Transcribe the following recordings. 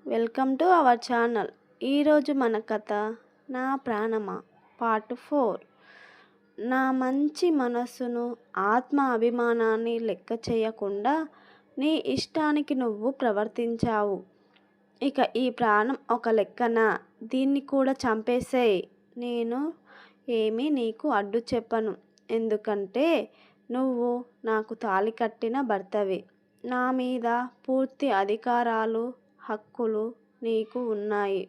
Welcome to our channel. ఈరోజు మన కథ నా ప్రాణమా పార్ట్ 4. నా మంచి మనస్సును ఆత్మ అభిమానాన్ని లెక్క చేయకుండా నీ ఇష్టానికి నువ్వు ప్రవర్తించావు. ఇక ఈ ప్రాణం ఒక లెక్కన, దీన్ని కూడా చంపేసేయ్. నేను ఏమీ నీకు అడ్డు చెప్పను, ఎందుకంటే నువ్వు నాకు తాళి కట్టిన భర్తవి. నా మీద పూర్తి అధికారాలు, హక్కులు నీకు ఉన్నాయి.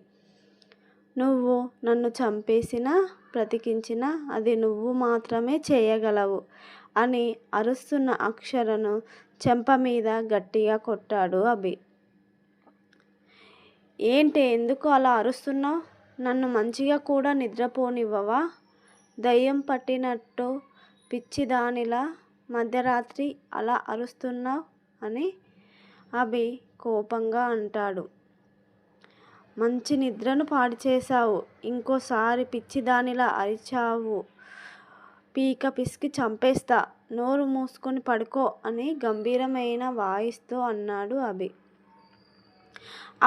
నువ్వు నన్ను చంపేసినా బ్రతికించినా అది నువ్వు మాత్రమే చేయగలవు అని అరుస్తున్న అక్షరను చెంప మీద గట్టిగా కొట్టాడు అభి. ఏంటి, ఎందుకు అలా అరుస్తున్నావు? నన్ను మంచిగా కూడా నిద్రపోనివ్వవా? దయ్యం పట్టినట్టు పిచ్చిదానిలా మధ్యరాత్రి అలా అరుస్తున్నావు అని అభి కోపంగా అంటాడు. మంచి నిద్రను పాడు చేశావు. ఇంకోసారి పిచ్చిదానిలా అరిచావు పీక పిసికి చంపేస్తా. నోరు మూసుకొని పడుకో అని గంభీరమైన వాయిస్తో అన్నాడు అభి.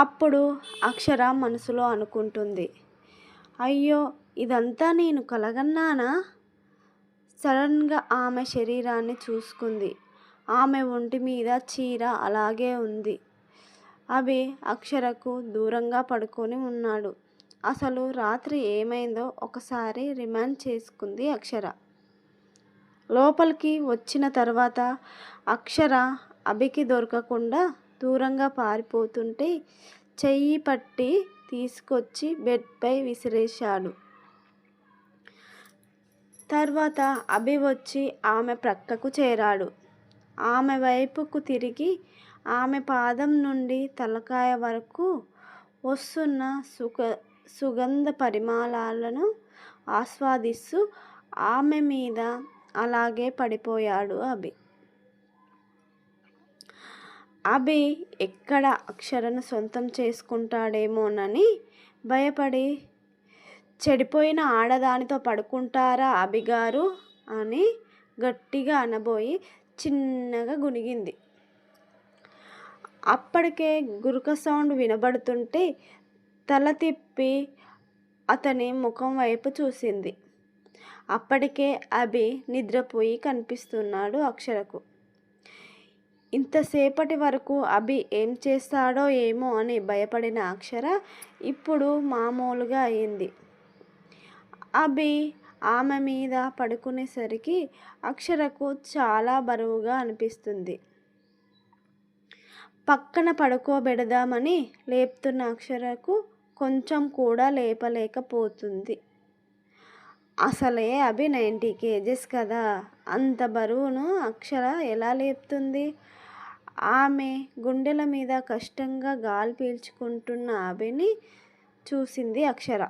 అప్పుడు అక్షర మనసులో అనుకుంటుంది, అయ్యో ఇదంతా నేను కలగన్నానా? సడన్గా ఆమె శరీరాన్ని చూసుకుంది. ఆమె ఒంటి మీద చీర అలాగే ఉంది. అభి అక్షరకు దూరంగా పడుకొని ఉన్నాడు. అసలు రాత్రి ఏమైందో ఒకసారి రిమైండ్ చేసుకుంది అక్షర. లోపలికి వచ్చిన తర్వాత అక్షర అభికి దొరకకుండా దూరంగా పారిపోతుంటే చెయ్యి పట్టి తీసుకొచ్చి బెడ్పై విసిరేశాడు. తర్వాత అభి వచ్చి ఆమె ప్రక్కకు చేరాడు. ఆమె వైపుకు తిరిగి ఆమె పాదం నుండి తలకాయ వరకు వస్తున్న సుగంధ పరిమళాలను ఆస్వాదిస్తూ ఆమె మీద అలాగే పడిపోయాడు అభి. అభి ఎక్కడ అక్షరను సొంతం చేసుకుంటాడేమోనని భయపడి, చెడిపోయిన ఆడదానితో పడుకుంటారా అభిగారు అని గట్టిగా అనబోయి చిన్నగా గునిగింది. అప్పటికే గురక సౌండ్ వినబడుతుంటే తల తిప్పి అతని ముఖం వైపు చూసింది. అప్పటికే అభి నిద్రపోయి కనిపిస్తున్నాడు అక్షరకు. ఇంతసేపటి వరకు అభి ఏం చేస్తాడో ఏమో అని భయపడిన అక్షర ఇప్పుడు మామూలుగా అయింది. అభి ఆమె మీద పడుకునేసరికి అక్షరకు చాలా బరువుగా అనిపిస్తుంది. పక్కన పడుకోబెడదామని లేపుతున్న అక్షరకు కొంచెం కూడా లేపలేకపోతుంది. అసలే అభి 90 kgs కదా, అంత బరువును అక్షర ఎలా లేపుతుంది? ఆమె గుండెల మీద కష్టంగా గాలి పీల్చుకుంటున్న అభిని చూసింది అక్షర.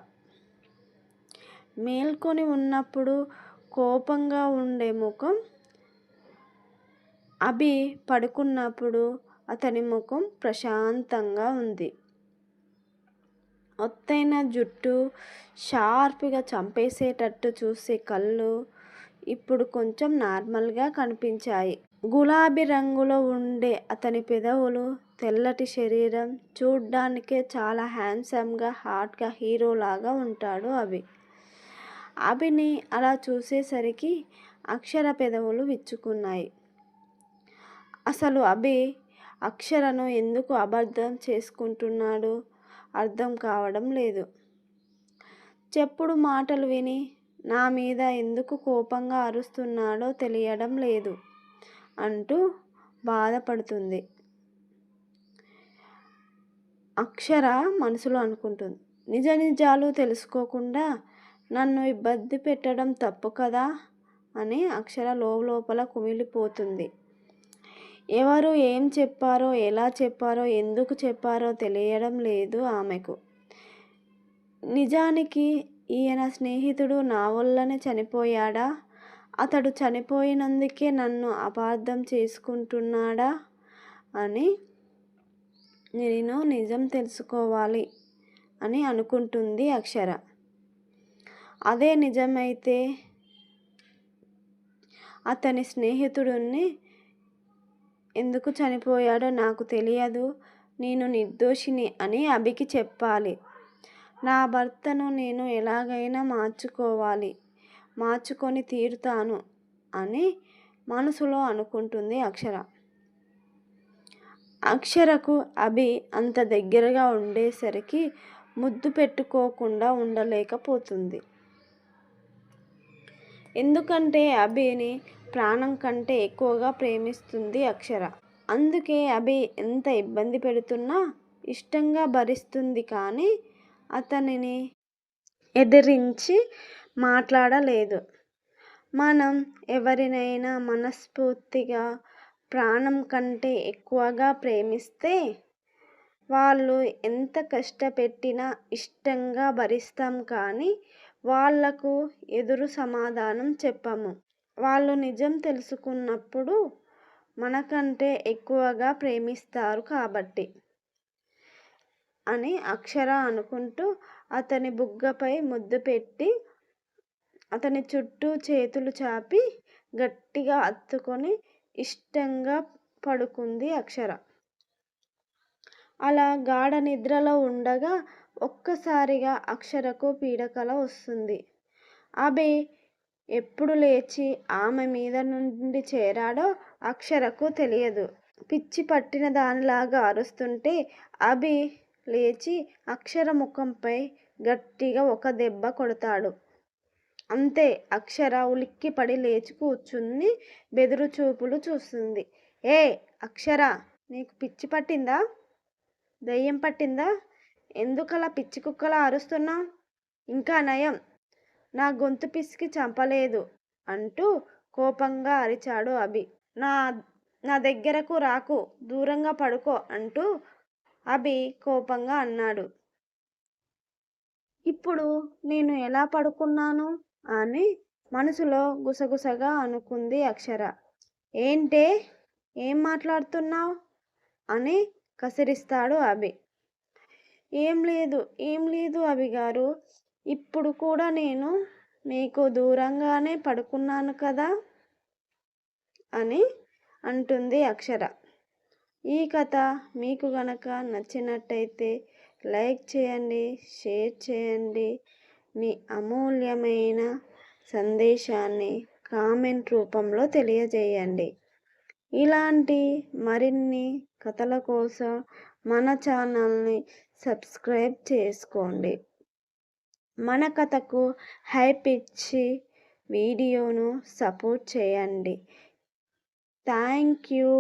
మేల్కొని ఉన్నప్పుడు కోపంగా ఉండే ముఖం, అభి పడుకున్నప్పుడు అతని ముఖం ప్రశాంతంగా ఉంది. ఒత్తైన జుట్టు, షార్ప్గా చంపేసేటట్టు చూసే కళ్ళు ఇప్పుడు కొంచెం నార్మల్గా కనిపించాయి. గులాబీ రంగులో ఉండే అతని పెదవులు, తెల్లటి శరీరం చూడ్డానికే చాలా హ్యాండ్సమ్గా హాట్గా హీరోలాగా ఉంటాడు అభి. అభిని అలా చూసేసరికి అక్షర పెదవులు విచ్చుకున్నాయి. అసలు అభి అక్షరను ఎందుకు అబద్ధం చేసుకుంటున్నాడు అర్థం కావడం లేదు. చెప్పుడు మాటలు విని నా మీద ఎందుకు కోపంగా అరుస్తున్నాడో తెలియడం లేదు అంటూ బాధపడుతుంది. అక్షర మనసులో అనుకుంటుంది, నిజ నిజాలు తెలుసుకోకుండా నన్ను ఇబ్బంది పెట్టడం తప్పు కదా అని అక్షర లోపల కుమిలిపోతుంది. ఎవరు ఏం చెప్పారో, ఎలా చెప్పారో, ఎందుకు చెప్పారో తెలియడం లేదు ఆమెకు. నిజానికి ఈయన స్నేహితుడు నా వల్లనే చనిపోయాడా? అతడు చనిపోయినందుకే నన్ను అపార్థం చేసుకుంటున్నాడా అని నేను నిజం తెలుసుకోవాలి అని అనుకుంటుంది అక్షర. అదే నిజమైతే అతని స్నేహితుడిని ఎందుకు చనిపోయాడో నాకు తెలియదు. నేను నిర్దోషిని అని అభికి చెప్పాలి. నా భర్తను నేను ఎలాగైనా మార్చుకొని తీరుతాను అని మనసులో అనుకుంటుంది అక్షర. అక్షరకు అభి అంత దగ్గరగా ఉండేసరికి ముద్దు పెట్టుకోకుండా ఉండలేకపోతుంది. ఎందుకంటే అభిని ప్రాణం కంటే ఎక్కువగా ప్రేమిస్తుంది అక్షర. అందుకే అభి ఎంత ఇబ్బంది పెడుతున్నా ఇష్టంగా భరిస్తుంది. కానీ అతనిని ఎదిరించి మాట్లాడలేదు. మనం ఎవరినైనా మనస్ఫూర్తిగా ప్రాణం కంటే ఎక్కువగా ప్రేమిస్తే వాళ్ళు ఎంత కష్టపెట్టినా ఇష్టంగా భరిస్తాం. కానీ వాళ్లకు ఎదురు సమాధానం చెప్పము. వాళ్ళు నిజం తెలుసుకున్నప్పుడు మనకంటే ఎక్కువగా ప్రేమిస్తారు కాబట్టి అని అక్షర అనుకుంటూ అతని బుగ్గపై ముద్దు పెట్టి అతని చుట్టూ చేతులు చాపి గట్టిగా హత్తుకొని ఇష్టంగా పడుకుంది అక్షర. అలా గాఢ నిద్రలో ఉండగా ఒక్కసారిగా అక్షరకు పీడకల వస్తుంది. అభి ఎప్పుడు లేచి ఆమె మీద నుండి చేరాడో అక్షరకు తెలియదు. పిచ్చి పట్టిన దానిలాగా అరుస్తుంటే అభి లేచి అక్షర ముఖంపై గట్టిగా ఒక దెబ్బ కొడతాడు. అంతే. అక్షర ఉలిక్కిపడి లేచి కూర్చుని బెదురు చూపులు చూస్తుంది. ఏ అక్షర, నీకు పిచ్చి పట్టిందా? దెయ్యం పట్టిందా? ఎందుకలా పిచ్చి కుక్కలా అరుస్తున్నావు? ఇంకా నయం, నా గొంతు పిసికి చంపలేదు అంటూ కోపంగా అరిచాడు అభి. నా దగ్గరకు రాకు, దూరంగా పడుకో అంటూ అభి కోపంగా అన్నాడు. ఇప్పుడు నేను ఎలా పడుకున్నాను అని మనసులో గుసగుసగా అనుకుంది అక్షర. ఏంటే, ఏం మాట్లాడుతున్నావు అని కసిరిస్తాడు అభి. ఏం లేదు అభిగారు, ఇప్పుడు కూడా నేను నీకు దూరంగానే పడుకున్నాను కదా అని అంటుంది అక్షర. ఈ కథ మీకు గనక నచ్చినట్టయితే లైక్ చేయండి, షేర్ చేయండి. మీ అమూల్యమైన సందేశాన్ని కామెంట్ రూపంలో తెలియజేయండి. ఇలాంటి మరిన్ని కథల కోసం మన ఛానల్ని సబ్స్క్రైబ్ చేసుకోండి. మన కథకు హైప్ ఇచ్చి వీడియోను సపోర్ట్ చేయండి. Thank you.